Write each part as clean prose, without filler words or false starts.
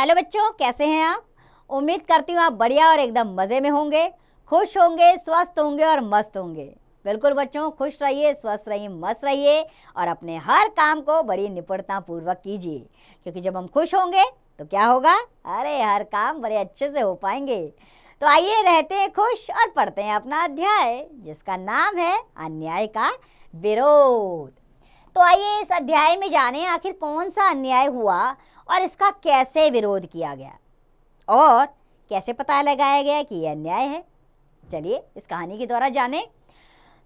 Hello बच्चों, कैसे हैं आप। उम्मीद करती हूँ आप बढ़िया और एकदम मज़े में होंगे, खुश होंगे, स्वस्थ होंगे और मस्त होंगे। बिल्कुल बच्चों, खुश रहिए, स्वस्थ रहिए, मस्त रहिए और अपने हर काम को बड़ी निपुणता पूर्वक कीजिए, क्योंकि जब हम खुश होंगे तो क्या होगा, अरे हर काम बड़े अच्छे से हो पाएंगे। तो आइए रहते हैं खुश और पढ़ते हैं अपना अध्याय, जिसका नाम है अन्याय का विरोध। तो आइए इस अध्याय में जानें आखिर कौन सा अन्याय हुआ और इसका कैसे विरोध किया गया और कैसे पता लगाया गया कि यह अन्याय है। चलिए इस कहानी के द्वारा जानें।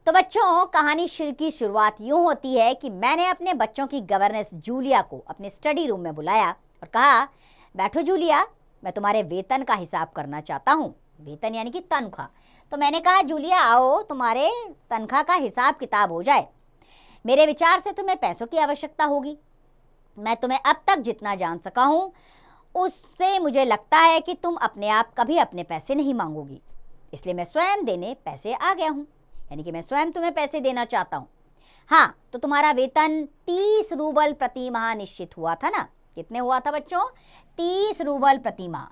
तो बच्चों, कहानी की शुरुआत यूं होती है कि मैंने अपने बच्चों की गवर्नेंस जूलिया को अपने स्टडी रूम में बुलाया और कहा, बैठो जूलिया, मैं तुम्हारे वेतन का हिसाब करना चाहता हूँ। वेतन यानी कि तनख्वाह। तो मैंने कहा, जूलिया आओ, तुम्हारे तनख्वाह का हिसाब किताब हो जाए। मेरे विचार से तुम्हें पैसों की आवश्यकता होगी। मैं तुम्हें अब तक जितना जान सका हूँ उससे मुझे लगता है कि तुम अपने आप कभी अपने पैसे नहीं मांगोगी, इसलिए मैं स्वयं देने पैसे आ गया हूँ, यानी कि मैं स्वयं तुम्हें पैसे देना चाहता हूँ। हाँ, तो तुम्हारा वेतन 30 रूबल प्रति माह निश्चित हुआ था ना। कितने हुआ था बच्चों? 30 रूबल प्रति माह।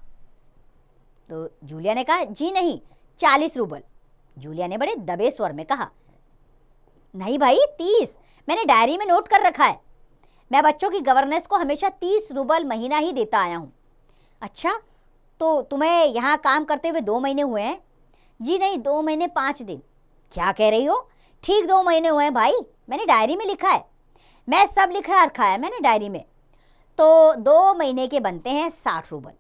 तो जूलिया ने कहा, जी नहीं, 40 रूबल। जूलिया ने बड़े दबे स्वर में कहा, नहीं भाई, 30, मैंने डायरी में नोट कर रखा है। मैं बच्चों की गवर्नेंस को हमेशा 30 रूबल महीना ही देता आया हूँ। अच्छा, तो तुम्हें यहाँ काम करते हुए 2 महीने हुए हैं? जी नहीं, 2 महीने 5 दिन। क्या कह रही हो? ठीक 2 महीने हुए हैं भाई, मैंने डायरी में लिखा है, मैं सब लिख रखा है मैंने डायरी में। तो 2 महीने के बनते हैं 60 रूबल,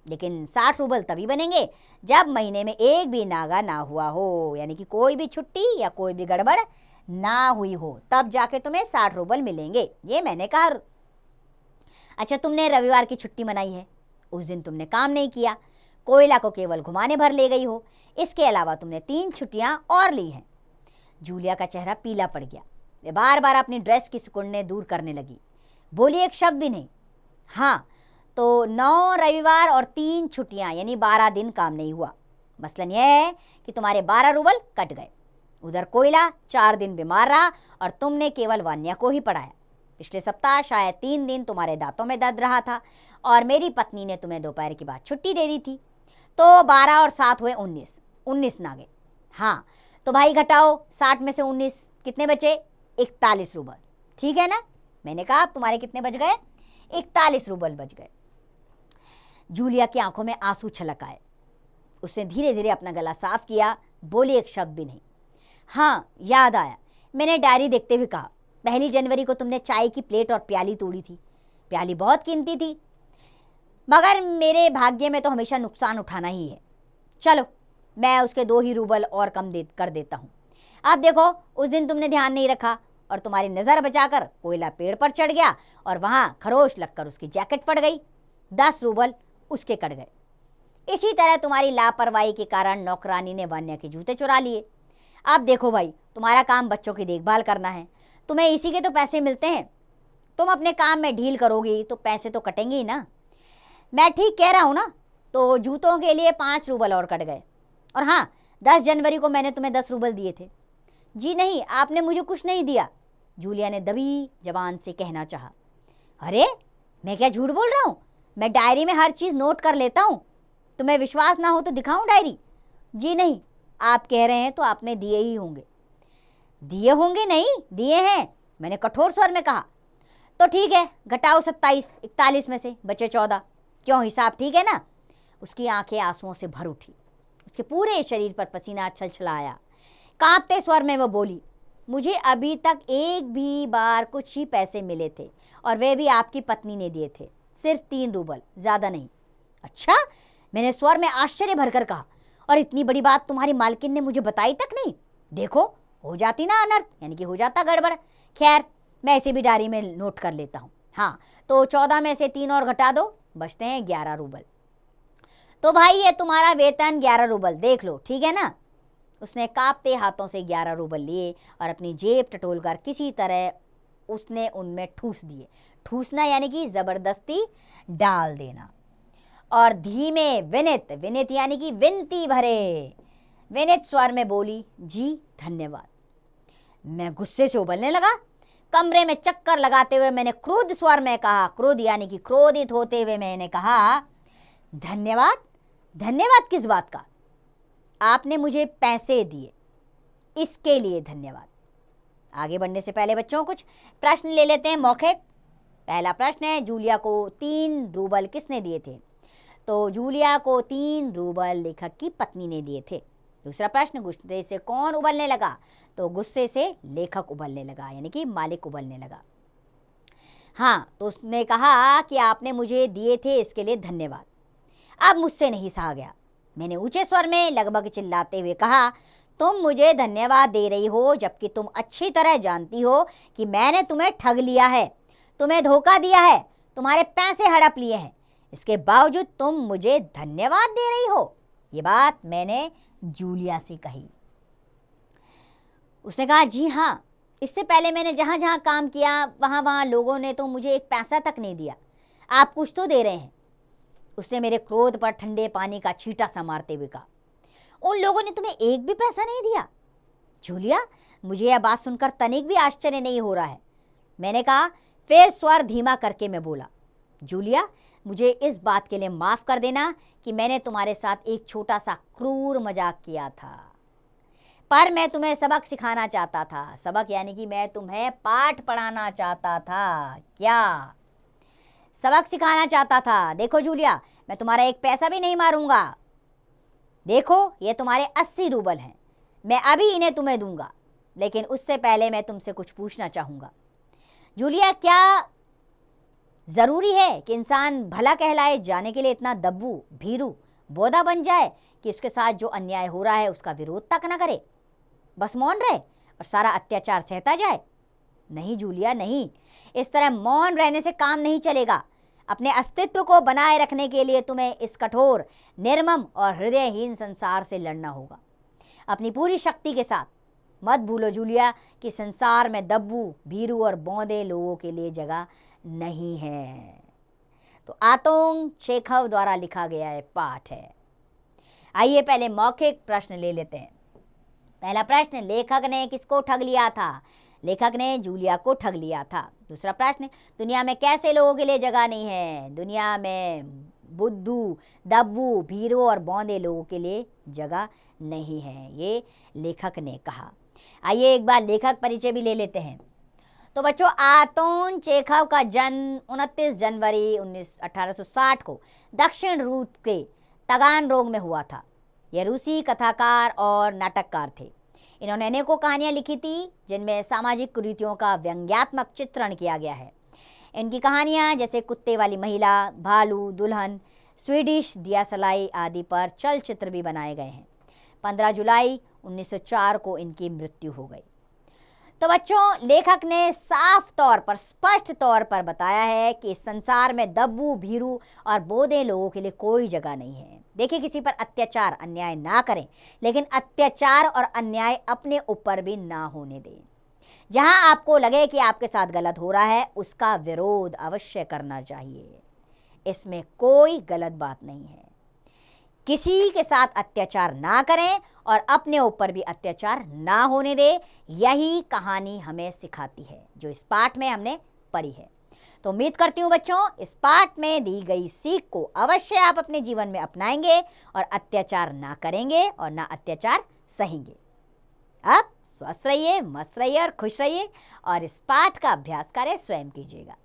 लेकिन 60 रूबल तभी बनेंगे जब महीने में एक भी नागा ना हुआ हो, यानी कि कोई भी छुट्टी या कोई भी गड़बड़ ना हुई हो, तब जाके तुम्हें 60 रूबल मिलेंगे, ये मैंने कहा। अच्छा, तुमने रविवार की छुट्टी मनाई है, उस दिन तुमने काम नहीं किया, कोयला को केवल घुमाने भर ले गई हो, इसके अलावा तुमने 3 छुट्टियां और ली हैं। जूलिया का चेहरा पीला पड़ गया, वे बार बार अपनी ड्रेस की सिकुड़ने दूर करने लगी, बोली एक शब्द भी नहीं। हाँ, तो 9 रविवार और 3 छुट्टियां यानी 12 दिन काम नहीं हुआ। मसलन यह है कि तुम्हारे 12 रूबल कट गए। उधर कोयला 4 दिन बीमार रहा और तुमने केवल वान्या को ही पढ़ाया। पिछले सप्ताह शायद 3 दिन तुम्हारे दांतों में दर्द रहा था और मेरी पत्नी ने तुम्हें दोपहर के बाद छुट्टी दे दी थी। तो 12 और 7 हुए 19 नागे। हाँ, तो भाई घटाओ 60 में से 19, कितने बचे? 41 रूबल। ठीक है ना? मैंने कहा तुम्हारे कितने बच गए? 41 रूबल बच गए। जूलिया की आंखों में आंसू छलक आए। उसने धीरे धीरे अपना गला साफ किया, बोली एक शब्द भी नहीं। हाँ, याद आया, मैंने डायरी देखते हुए कहा, 1 जनवरी को तुमने चाय की प्लेट और प्याली तोड़ी थी। प्याली बहुत कीमती थी, मगर मेरे भाग्य में तो हमेशा नुकसान उठाना ही है। चलो, मैं उसके 2 ही रूबल और कम कर देता हूँ। अब देखो, उस दिन तुमने ध्यान नहीं रखा और तुम्हारी नज़र बचाकर कोयला पेड़ पर चढ़ गया और वहाँ खरोश लगकर उसकी जैकेट फट गई, 10 रूबल उसके कट गए। इसी तरह तुम्हारी लापरवाही के कारण नौकरानी ने वान्या के जूते चुरा लिए। अब देखो भाई, तुम्हारा काम बच्चों की देखभाल करना है, तुम्हें इसी के तो पैसे मिलते हैं। तुम अपने काम में ढील करोगी तो पैसे तो कटेंगे ही ना। मैं ठीक कह रहा हूँ ना? तो जूतों के लिए 5 रूबल और कट गए। और हाँ, 10 जनवरी को मैंने तुम्हें 10 रूबल दिए थे। जी नहीं, आपने मुझे कुछ नहीं दिया, जूलिया ने दबी जबान से कहना चाहा। अरे, मैं क्या झूठ बोल रहा हूँ? मैं डायरी में हर चीज़ नोट कर लेता हूँ। तुम्हें विश्वास ना हो तो दिखाऊँ डायरी? जी नहीं, आप कह रहे हैं तो आपने दिए ही होंगे। दिए होंगे नहीं, दिए हैं, मैंने कठोर स्वर में कहा। तो ठीक है, घटाओ 27, 41 में से बचे 14। क्यों, हिसाब ठीक है ना? उसकी आंखें आंसुओं से भर उठी, उसके पूरे शरीर पर पसीना छलछलाया। कांपते स्वर में वो बोली, मुझे अभी तक एक भी बार कुछ ही पैसे मिले थे और वे भी आपकी पत्नी ने दिए थे, सिर्फ 3 रूबल, ज़्यादा नहीं। अच्छा, मैंने स्वर में आश्चर्य भरकर कहा, और इतनी बड़ी बात तुम्हारी मालकिन ने मुझे बताई तक नहीं? देखो, हो जाती ना अनर्थ, यानी कि हो जाता गड़बड़। खैर, मैं इसे भी डायरी में नोट कर लेता हूँ। हाँ, तो 14 में से 3 और घटा दो, बचते हैं 11 रूबल। तो भाई ये तुम्हारा वेतन 11 रूबल, देख लो, ठीक है ना? उसने कांपते हाथों से 11 रूबल लिए और अपनी जेब टटोलकर किसी तरह उसने उनमें ठूस दिए। ठूसना यानी कि ज़बरदस्ती डाल देना। और धीमे विनित यानी कि विनती भरे विनित स्वर में बोली, जी धन्यवाद। मैं गुस्से से उबलने लगा। कमरे में चक्कर लगाते हुए मैंने क्रुद्ध स्वर में कहा, क्रुद्ध यानी कि क्रोधित होते हुए मैंने कहा, धन्यवाद? धन्यवाद किस बात का? आपने मुझे पैसे दिए, इसके लिए धन्यवाद। आगे बढ़ने से पहले बच्चों कुछ प्रश्न ले लेते हैं मौखिक। पहला प्रश्न है, जूलिया को 3 रूबल किसने दिए थे? तो जूलिया को 3 रूबल लेखक की पत्नी ने दिए थे। दूसरा प्रश्न, गुस्से से कौन उबलने लगा? तो गुस्से से लेखक उबलने लगा, यानी कि मालिक उबलने लगा। हाँ, तो उसने कहा कि आपने मुझे दिए थे, इसके लिए धन्यवाद। अब मुझसे नहीं सहा गया, मैंने ऊंचे स्वर में लगभग चिल्लाते हुए कहा, तुम मुझे धन्यवाद दे रही हो जबकि तुम अच्छी तरह जानती हो कि मैंने तुम्हें ठग लिया है, तुम्हें धोखा दिया है, तुम्हारे पैसे हड़प लिए हैं, इसके बावजूद तुम मुझे धन्यवाद दे रही हो। ये बात मैंने जूलिया से कही। उसने कहा, जी हाँ, इससे पहले मैंने जहाँ जहाँ काम किया वहाँ लोगों ने तो मुझे एक पैसा तक नहीं दिया, आप कुछ तो दे रहे हैं। उसने मेरे क्रोध पर ठंडे पानी का छींटा सा मारते हुए कहा, उन लोगों ने तुम्हें एक भी पैसा नहीं दिया? जूलिया, मुझे यह बात सुनकर तनिक भी आश्चर्य नहीं हो रहा है। मैंने कहा, फिर स्वर धीमा करके मैं बोला, जूलिया, मुझे इस बात के लिए माफ़ कर देना कि मैंने तुम्हारे साथ एक छोटा सा क्रूर मजाक किया था, पर मैं तुम्हें सबक सिखाना चाहता था। सबक यानी कि मैं तुम्हें पाठ पढ़ाना चाहता था। क्या? सबक सिखाना चाहता था। देखो जूलिया, मैं तुम्हारा एक पैसा भी नहीं मारूंगा। देखो, ये तुम्हारे 80 रूबल हैं, मैं अभी इन्हें तुम्हें दूंगा, लेकिन उससे पहले मैं तुमसे कुछ पूछना चाहूँगा। जूलिया, क्या ज़रूरी है कि इंसान भला कहलाए जाने के लिए इतना दब्बू, भीरू, बोधा बन जाए कि उसके साथ जो अन्याय हो रहा है उसका विरोध तक न करे, बस मौन रहे और सारा अत्याचार सहता जाए? नहीं जूलिया, नहीं, इस तरह मौन रहने से काम नहीं चलेगा। अपने अस्तित्व को बनाए रखने के लिए तुम्हें इस कठोर, निर्मम और हृदयहीन संसार से लड़ना होगा, अपनी पूरी शक्ति के साथ। मत भूलो जूलिया कि संसार में दब्बू, भीरू और बौंदे लोगों के लिए जगह नहीं है। तो आतोंग चेखव द्वारा लिखा गया है पाठ है। आइए पहले मौखिक प्रश्न ले लेते हैं। पहला प्रश्न, लेखक ने किसको ठग लिया था? लेखक ने जूलिया को ठग लिया था। दूसरा प्रश्न, दुनिया में कैसे लोगों के लिए जगह नहीं है? दुनिया में बुद्धू, दब्बू, भीरू और बौंदे लोगों के लिए जगह नहीं है, ये लेखक ने कहा। आइए एक बार लेखक परिचय भी ले लेते हैं। तो बच्चों, आतोन चेखव का जन्म 29 जनवरी 1860 को दक्षिण रूस के तागानरोग में हुआ था। यह रूसी कथाकार और नाटककार थे। इन्होंने अनेकों कहानियाँ लिखी थी जिनमें सामाजिक कुरीतियों का व्यंग्यात्मक चित्रण किया गया है। इनकी कहानियाँ जैसे कुत्ते वाली महिला, भालू, दुल्हन, स्वीडिश दिया सलाई आदि पर चलचित्र भी बनाए गए हैं। 15 जुलाई 1904 को इनकी मृत्यु हो गई। तो बच्चों, लेखक ने साफ तौर पर, स्पष्ट तौर पर बताया है कि इस संसार में दब्बू, भीरू और बोधे लोगों के लिए कोई जगह नहीं है। देखिए, किसी पर अत्याचार, अन्याय ना करें, लेकिन अत्याचार और अन्याय अपने ऊपर भी ना होने दें। जहां आपको लगे कि आपके साथ गलत हो रहा है, उसका विरोध अवश्य करना चाहिए, इसमें कोई गलत बात नहीं है। किसी के साथ अत्याचार ना करें और अपने ऊपर भी अत्याचार ना होने दे, यही कहानी हमें सिखाती है जो इस पाठ में हमने पढ़ी है। तो उम्मीद करती हूँ बच्चों, इस पाठ में दी गई सीख को अवश्य आप अपने जीवन में अपनाएंगे और अत्याचार ना करेंगे और ना अत्याचार सहेंगे। अब स्वस्थ रहिए, मस्त रहिए और खुश रहिए और इस पाठ का अभ्यास कार्य स्वयं कीजिएगा।